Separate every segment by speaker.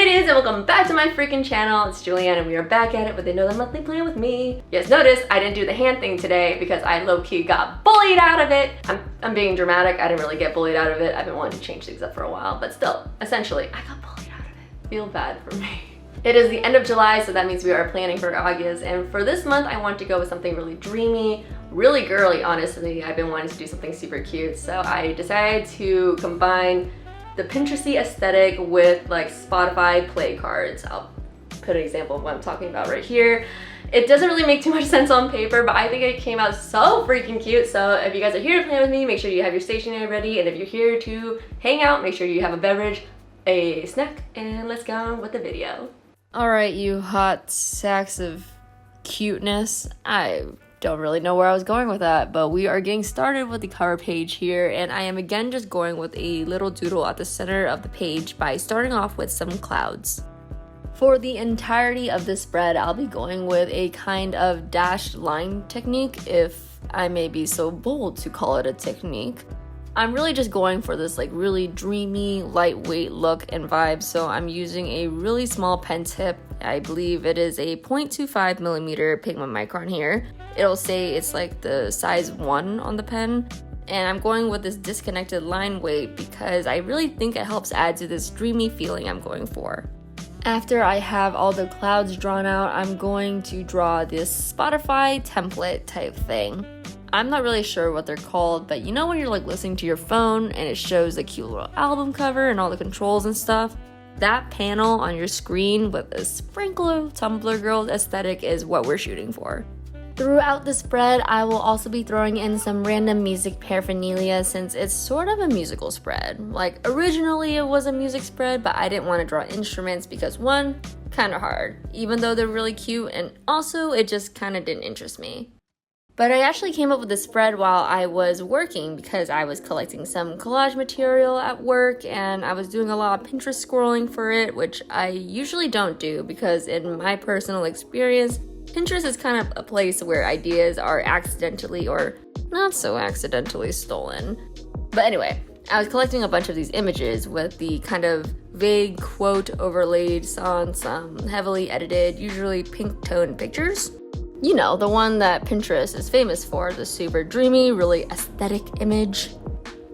Speaker 1: ladies, and welcome back to my freaking channel. It's Julianne and we are back at it with another monthly plan with me. You guys noticed I didn't do the hand thing today because I low-key got bullied out of it. I'm being dramatic. I didn't really get bullied out of it. I've been wanting to change things up for a while, but still, essentially, I got bullied out of it. Feel bad for me. It is the end of July, so that means we are planning for August, and for this month I want to go with something really dreamy, really girly, honestly. I've been wanting to do something super cute, so I decided to combine the Pinteresty aesthetic with like Spotify play cards. I'll put an example of what I'm talking about right here. It doesn't really make too much sense on paper, but I think it came out so freaking cute. So if you guys are here to play with me, make sure you have your stationery ready, and if you're here to hang out, make sure you have a beverage, a snack, and let's go on with the video. Alright, you hot sacks of cuteness. I don't really know where I was going with that, but we are getting started with the cover page here, and I am again just going with a little doodle at the center of the page by starting off with some clouds. For the entirety of this spread, I'll be going with a kind of dashed line technique, if I may be so bold to call it a technique. I'm really just going for this like really dreamy, lightweight look and vibe, so I'm using a really small pen tip. I believe it is a 0.25 millimeter pigment micron here. It'll say it's like the size 1 on the pen, and I'm going with this disconnected line weight because I really think it helps add to this dreamy feeling I'm going for. After I have all the clouds drawn out, I'm going to draw this Spotify template type thing. I'm not really sure what they're called, but you know when you're like listening to your phone and it shows the cute little album cover and all the controls and stuff? That panel on your screen with a sprinkle of Tumblr Girl aesthetic is what we're shooting for. Throughout the spread, I will also be throwing in some random music paraphernalia since it's sort of a musical spread. Like originally it was a music spread, but I didn't want to draw instruments because one, kind of hard, even though they're really cute, and also it just kind of didn't interest me. But I actually came up with this spread while I was working because I was collecting some collage material at work and I was doing a lot of Pinterest scrolling for it, which I usually don't do because in my personal experience, Pinterest is kind of a place where ideas are accidentally or not so accidentally stolen. But anyway, I was collecting a bunch of these images with the kind of vague quote overlaid on some heavily edited, usually pink toned pictures. You know, the one that Pinterest is famous for, the super dreamy, really aesthetic image.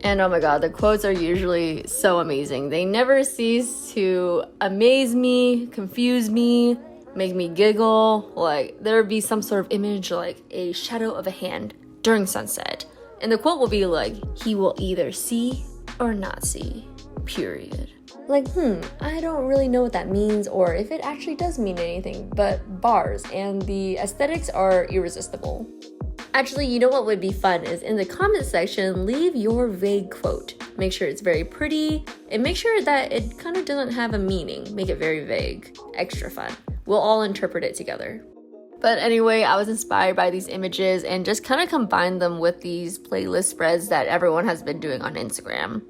Speaker 1: And oh my god, the quotes are usually so amazing. They never cease to amaze me, confuse me, make me giggle. Like, there would be some sort of image like a shadow of a hand during sunset. And the quote will be like, he will either see or not see, period. Like, I don't really know what that means or if it actually does mean anything, but bars, and the aesthetics are irresistible. Actually, you know what would be fun is in the comment section, leave your vague quote. Make sure it's very pretty, and make sure that it kind of doesn't have a meaning. Make it very vague. Extra fun. We'll all interpret it together. But anyway, I was inspired by these images and just kind of combined them with these playlist spreads that everyone has been doing on Instagram.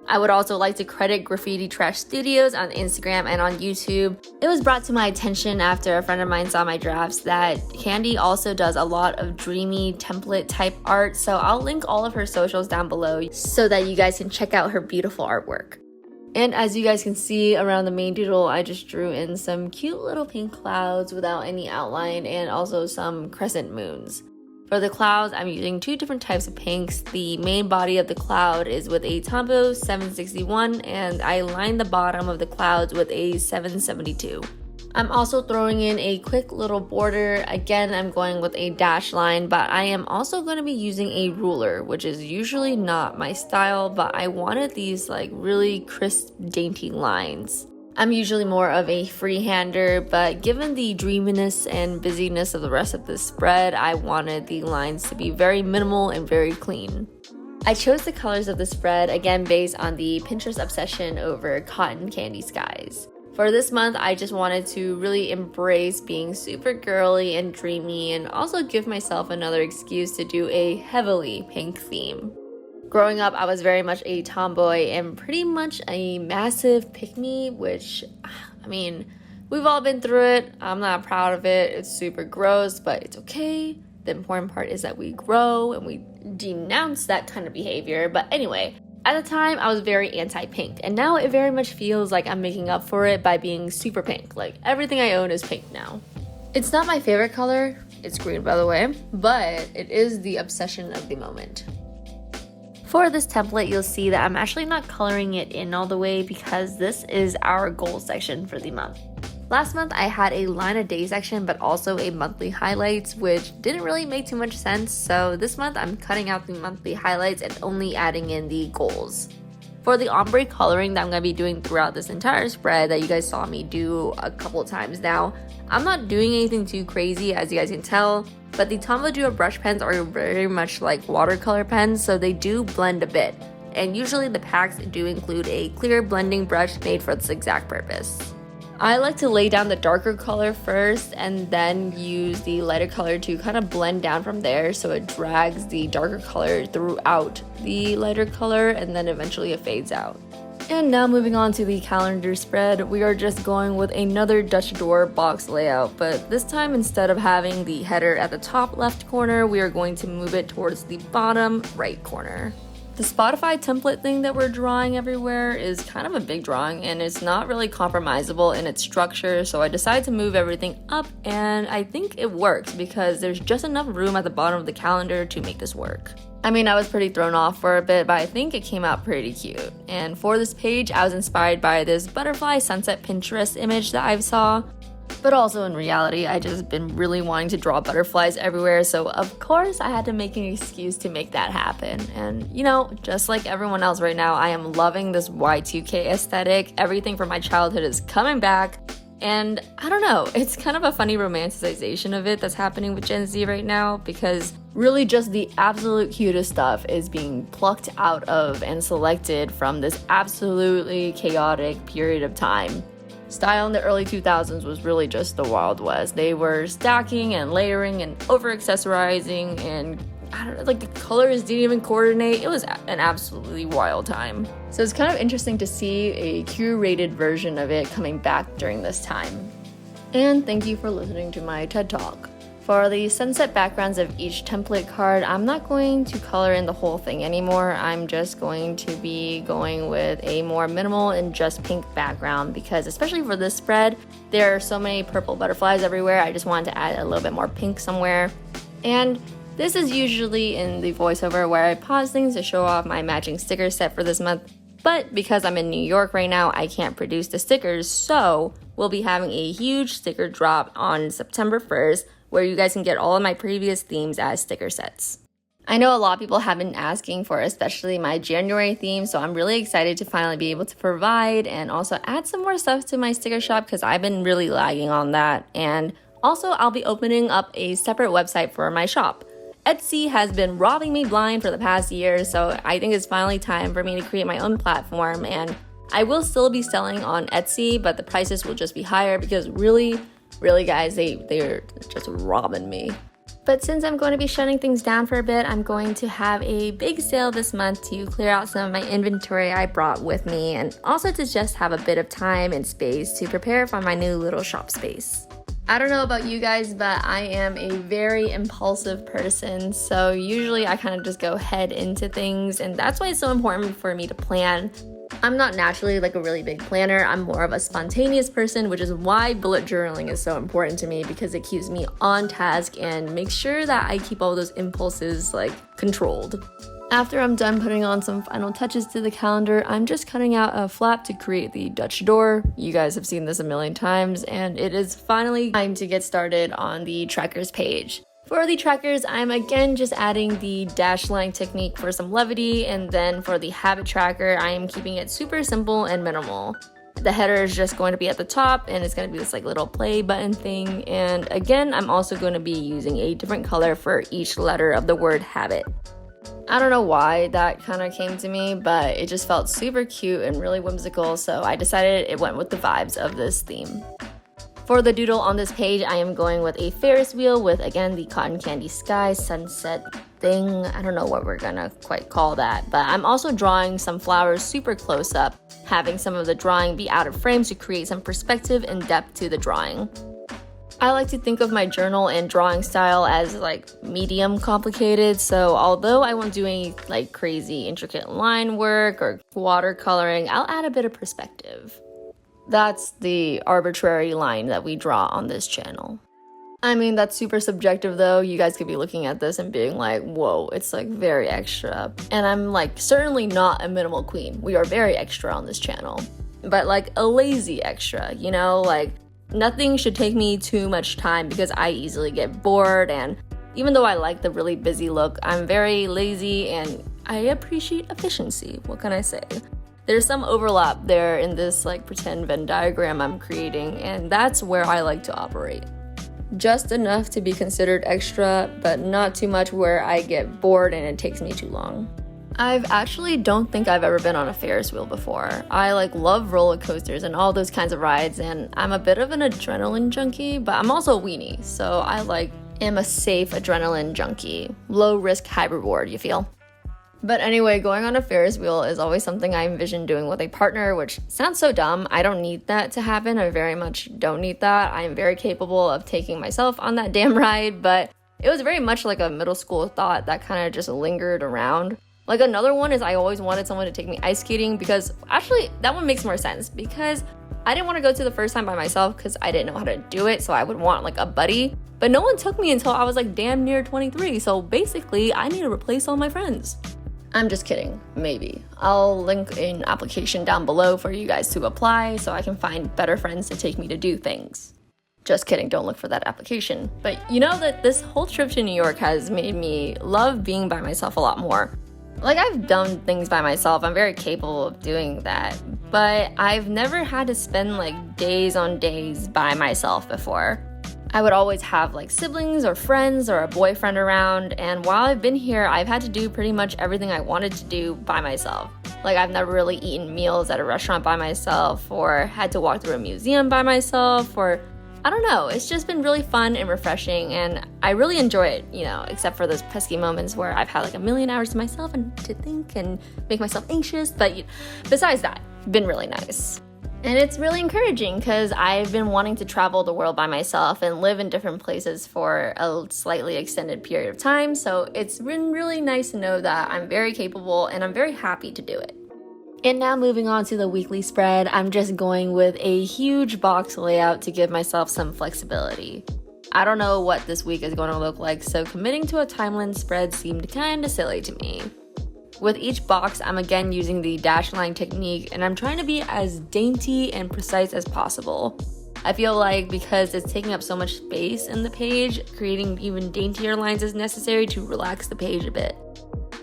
Speaker 1: I would also like to credit GraffitiTrashStudios on Instagram and on YouTube. It was brought to my attention after a friend of mine saw my drafts that Candy also does a lot of dreamy template type art, so I'll link all of her socials down below so that you guys can check out her beautiful artwork. And as you guys can see around the main doodle, I just drew in some cute little pink clouds without any outline and also some crescent moons. For the clouds, I'm using two different types of pinks. The main body of the cloud is with a Tombow 761, and I lined the bottom of the clouds with a 772. I'm also throwing in a quick little border. Again, I'm going with a dash line, but I am also going to be using a ruler, which is usually not my style, but I wanted these like really crisp, dainty lines. I'm usually more of a freehander, but given the dreaminess and busyness of the rest of this spread, I wanted the lines to be very minimal and very clean. I chose the colors of the spread, again based on the Pinterest obsession over cotton candy skies. For this month, I just wanted to really embrace being super girly and dreamy and also give myself another excuse to do a heavily pink theme. Growing up, I was very much a tomboy and pretty much a massive pick-me, which, I mean, we've all been through it. I'm not proud of it. It's super gross, but it's okay. The important part is that we grow and we denounce that kind of behavior. But anyway, At the time, I was very anti-pink, and now it very much feels like I'm making up for it by being super pink. Like, everything I own is pink now. It's not my favorite color, it's green by the way, but it is the obsession of the moment. For this template, you'll see that I'm actually not coloring it in all the way because this is our goal section for the month. Last month, I had a line of day section, but also a monthly highlights, which didn't really make too much sense. So this month, I'm cutting out the monthly highlights and only adding in the goals. For the ombre coloring that I'm going to be doing throughout this entire spread that you guys saw me do a couple times now, I'm not doing anything too crazy, as you guys can tell, but the Tombow brush pens are very much like watercolor pens, so they do blend a bit. And usually the packs do include a clear blending brush made for this exact purpose. I like to lay down the darker color first and then use the lighter color to kind of blend down from there, so it drags the darker color throughout the lighter color and then eventually it fades out. And now moving on to the calendar spread, we are just going with another Dutch door box layout, but this time instead of having the header at the top left corner, we are going to move it towards the bottom right corner. The Spotify template thing that we're drawing everywhere is kind of a big drawing and it's not really compromisable in its structure, so I decided to move everything up and I think it works because there's just enough room at the bottom of the calendar to make this work. I mean, I was pretty thrown off for a bit, but I think it came out pretty cute. And for this page, I was inspired by this butterfly sunset Pinterest image that I saw. But also in reality, I just been really wanting to draw butterflies everywhere, so of course I had to make an excuse to make that happen. And you know, just like everyone else right now, I am loving this Y2K aesthetic. Everything from my childhood is coming back. And I don't know, it's kind of a funny romanticization of it that's happening with Gen Z right now, because really just the absolute cutest stuff is being plucked out of and selected from this absolutely chaotic period of time. Style in the early 2000s was really just the Wild West. They were stacking and layering and over-accessorizing, and I don't know, like the colors didn't even coordinate. It was an absolutely wild time. So it's kind of interesting to see a curated version of it coming back during this time. And thank you for listening to my TED Talk. For the sunset backgrounds of each template card, I'm not going to color in the whole thing anymore. I'm just going to be going with a more minimal and just pink background because especially for this spread, there are so many purple butterflies everywhere. I just wanted to add a little bit more pink somewhere. And this is usually in the voiceover where I pause things to show off my matching sticker set for this month. But because I'm in New York right now, I can't produce the stickers, so we'll be having a huge sticker drop on September 1st, where you guys can get all of my previous themes as sticker sets. I know a lot of people have been asking for especially my January theme, so I'm really excited to finally be able to provide and also add some more stuff to my sticker shop because I've been really lagging on that. And also I'll be opening up a separate website for my shop. Etsy has been robbing me blind for the past year, so I think it's finally time for me to create my own platform, and I will still be selling on Etsy, but the prices will just be higher because really guys, they're just robbing me. But since I'm going to be shutting things down for a bit, I'm going to have a big sale this month to clear out some of my inventory I brought with me and also to just have a bit of time and space to prepare for my new little shop space. I don't know about you guys, but I am a very impulsive person, so usually I kind of just go head into things, and that's why it's so important for me to plan. I'm not naturally like a really big planner. I'm more of a spontaneous person, which is why bullet journaling is so important to me because it keeps me on task and makes sure that I keep all those impulses like controlled. After I'm done putting on some final touches to the calendar, I'm just cutting out a flap to create the Dutch door. You guys have seen this a million times, and it is finally time to get started on the trackers page. For the trackers, I'm again just adding the dash line technique for some levity, and then for the habit tracker, I am keeping it super simple and minimal. The header is just going to be at the top, and it's going to be this like little play button thing, and again, I'm also going to be using a different color for each letter of the word habit. I don't know why that kind of came to me, but it just felt super cute and really whimsical, so I decided it went with the vibes of this theme. For the doodle on this page, I am going with a Ferris wheel with, again, the cotton candy sky sunset thing. I don't know what we're gonna quite call that, but I'm also drawing some flowers super close up, having some of the drawing be out of frame to create some perspective and depth to the drawing. I like to think of my journal and drawing style as like medium complicated, so although I won't do any like crazy intricate line work or watercoloring, I'll add a bit of perspective. That's the arbitrary line that we draw on this channel. I mean, that's super subjective though. You guys could be looking at this and being like, whoa, it's like very extra. And I'm like certainly not a minimal queen. We are very extra on this channel, but like a lazy extra, you know, like nothing should take me too much time because I easily get bored, and even though I like the really busy look, I'm very lazy and I appreciate efficiency. What can I say? There's some overlap there in this like pretend Venn diagram I'm creating, and that's where I like to operate. Just enough to be considered extra, but not too much where I get bored and it takes me too long. I've actually don't think I've ever been on a Ferris wheel before. I like love roller coasters and all those kinds of rides, and I'm a bit of an adrenaline junkie, but I'm also a weenie, so I like am a safe adrenaline junkie. Low risk, high reward, you feel? But anyway, going on a Ferris wheel is always something I envision doing with a partner, which sounds so dumb. I don't need that to happen. I very much don't need that. I am very capable of taking myself on that damn ride, but it was very much like a middle school thought that kind of just lingered around. Like another one is I always wanted someone to take me ice skating, because actually that one makes more sense because I didn't want to go to the first time by myself because I didn't know how to do it, so I would want like a buddy. But no one took me until I was like damn near 23, so basically I need to replace all my friends. I'm just kidding, maybe. I'll link an application down below for you guys to apply so I can find better friends to take me to do things. Just kidding, don't look for that application. But you know that this whole trip to New York has made me love being by myself a lot more. Like, I've done things by myself, I'm very capable of doing that, but I've never had to spend like days on days by myself before. I would always have like siblings or friends or a boyfriend around, and while I've been here, I've had to do pretty much everything I wanted to do by myself. Like, I've never really eaten meals at a restaurant by myself, or had to walk through a museum by myself, or I don't know, it's just been really fun and refreshing, and I really enjoy it, you know, except for those pesky moments where I've had like a million hours to myself and to think and make myself anxious, but besides that, been really nice. And it's really encouraging because I've been wanting to travel the world by myself and live in different places for a slightly extended period of time, so it's been really nice to know that I'm very capable and I'm very happy to do it. And now moving on to the weekly spread, I'm just going with a huge box layout to give myself some flexibility. I don't know what this week is going to look like, so committing to a timeline spread seemed kinda silly to me. With each box, I'm again using the dash line technique, and I'm trying to be as dainty and precise as possible. I feel like because it's taking up so much space in the page, creating even daintier lines is necessary to relax the page a bit.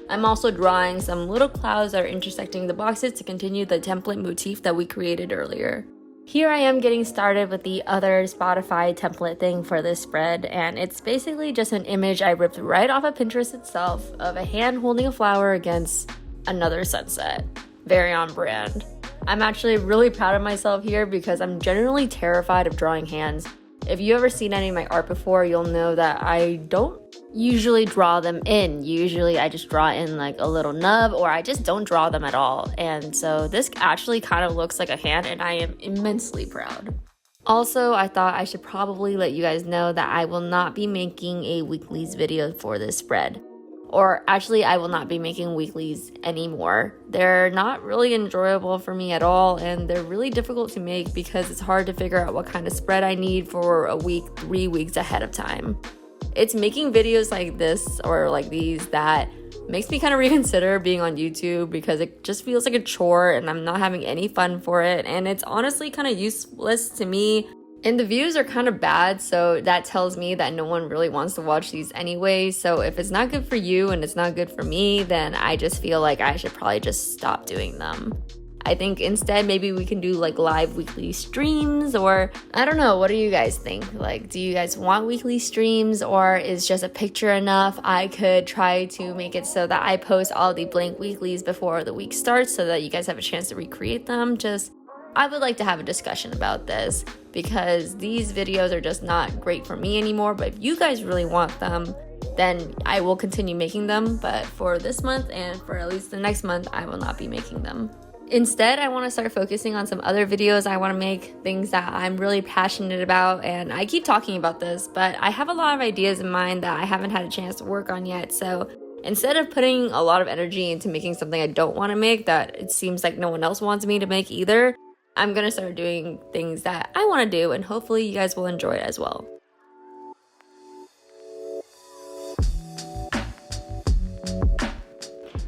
Speaker 1: I'm also drawing some little clouds that are intersecting the boxes to continue the template motif that we created earlier. Here I am getting started with the other Spotify template thing for this spread, and it's basically just an image I ripped right off of Pinterest itself of a hand holding a flower against another sunset. Very on brand. I'm actually really proud of myself here because I'm generally terrified of drawing hands. If you've ever seen any of my art before, you'll know that I don't usually draw them in. Usually I just draw in like a little nub, or I just don't draw them at all. And so this actually kind of looks like a hand, and I am immensely proud. Also, I thought I should probably let you guys know that I will not be making a weeklies video for this spread. Or actually, I will not be making weeklies anymore. They're not really enjoyable for me at all, and they're really difficult to make because it's hard to figure out what kind of spread I need for a week, 3 weeks ahead of time. It's making videos like this or like these that makes me kind of reconsider being on YouTube because it just feels like a chore and I'm not having any fun for it, and it's honestly kind of useless to me. And the views are kind of bad, so that tells me that no one really wants to watch these anyway. So if it's not good for you and it's not good for me, then I just feel like I should probably just stop doing them. I think instead maybe we can do like live weekly streams, or I don't know, what do you guys think? Like, do you guys want weekly streams, or is just a picture enough? I could try to make it so that I post all the blank weeklies before the week starts so that you guys have a chance to recreate them. I would like to have a discussion about this because these videos are just not great for me anymore, but if you guys really want them, then I will continue making them, but for this month and for at least the next month, I will not be making them. Instead, I want to start focusing on some other videos. I want to make things that I'm really passionate about, and I keep talking about this, but I have a lot of ideas in mind that I haven't had a chance to work on yet. So instead of putting a lot of energy into making something I don't want to make, that it seems like no one else wants me to make either, I'm gonna start doing things that I want to do, and hopefully you guys will enjoy it as well.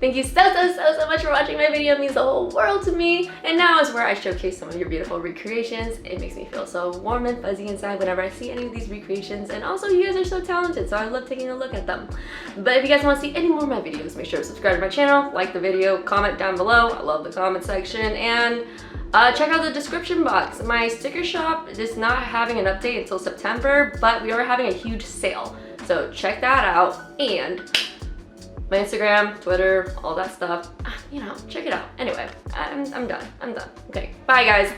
Speaker 1: Thank you so much for watching my video. It means the whole world to me. And now is where I showcase some of your beautiful recreations. It makes me feel so warm and fuzzy inside whenever I see any of these recreations. And also, you guys are so talented, so I love taking a look at them. But if you guys want to see any more of my videos, make sure to subscribe to my channel, like the video, comment down below. I love the comment section. And check out the description box. My sticker shop is not having an update until September, but we are having a huge sale. So check that out. And my Instagram, Twitter, all that stuff, you know, check it out. Anyway, I'm done. Okay, bye guys.